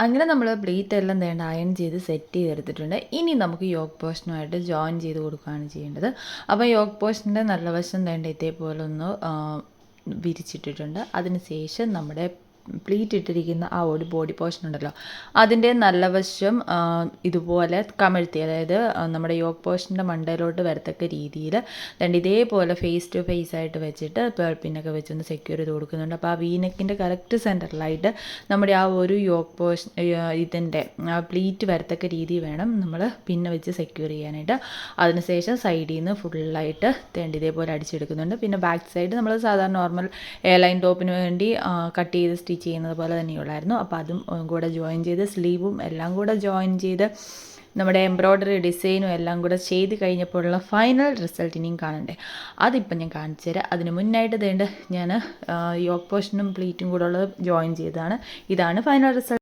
അങ്ങനെ നമ്മൾ പ്ലീറ്റ് എല്ലാം വേണ്ട അയൺ ചെയ്ത് സെറ്റ് ചെയ്തെടുത്തിട്ടുണ്ട്. ഇനി നമുക്ക് യോക്ക് പോർഷനുമായിട്ട് ജോയിൻ ചെയ്ത് കൊടുക്കുകയാണ് ചെയ്യേണ്ടത്. അപ്പോൾ യോക്ക് പോർഷൻ്റെ നല്ല വശം വേണ്ട ഇതേപോലെ ഒന്ന് വിരിച്ചിട്ടിട്ടുണ്ട്. അതിന് ശേഷം നമ്മുടെ പ്ലീറ്റ് ഇട്ടിരിക്കുന്ന ആ ഒരു ബോഡി പോർഷൻ ഉണ്ടല്ലോ, അതിൻ്റെ നല്ല വശം ഇതുപോലെ കമഴ്ത്തി, അതായത് നമ്മുടെ യോക്ക് പോർഷൻ്റെ മണ്ടയിലോട്ട് വരത്തക്ക രീതിയിൽ ഇതേപോലെ ഫേസ് ടു ഫേസ് ആയിട്ട് വെച്ചിട്ട് പിന്നൊക്കെ വെച്ചൊന്ന് സെക്യൂർ ചെയ്ത് കൊടുക്കുന്നുണ്ട്. അപ്പോൾ ആ വീനെക്കിൻ്റെ കറക്റ്റ് സെൻറ്ററിലായിട്ട് നമ്മുടെ ആ ഒരു യോക്ക് പോർഷൻ ഇതിൻ്റെ പ്ലീറ്റ് വരത്തക്ക രീതി വേണം നമ്മൾ പിന്നെ വെച്ച് സെക്യൂർ ചെയ്യാനായിട്ട്. അതിനുശേഷം സൈഡിൽ നിന്ന് ഫുള്ളായിട്ട് ഇതേപോലെ അടിച്ചെടുക്കുന്നുണ്ട്. പിന്നെ ബാക്ക് സൈഡ് നമ്മൾ സാധാരണ നോർമൽ എയർലൈൻ ടോപ്പിന് വേണ്ടി കട്ട് ചെയ്ത് സ്റ്റിച്ച് ചെയ്യുന്നത് പോലെ തന്നെയുള്ളായിരുന്നു. അപ്പോൾ അതും കൂടെ ജോയിൻ ചെയ്ത് സ്ലീവും എല്ലാം കൂടെ ജോയിൻ ചെയ്ത് നമ്മുടെ എംബ്രോയ്ഡറി ഡിസൈനും എല്ലാം കൂടെ ചെയ്ത് കഴിഞ്ഞപ്പോഴുള്ള ഫൈനൽ റിസൾട്ട് ഇനിയും കാണണ്ടേ, അതിപ്പം ഞാൻ കാണിച്ചു തരാം. അതിന് മുന്നായിട്ട് ഞാൻ യോക്ക് പോർഷനും പ്ലീറ്റും കൂടെ ഉള്ളത് ജോയിൻ ചെയ്തതാണ്. ഇതാണ് ഫൈനൽ റിസൾട്ട്.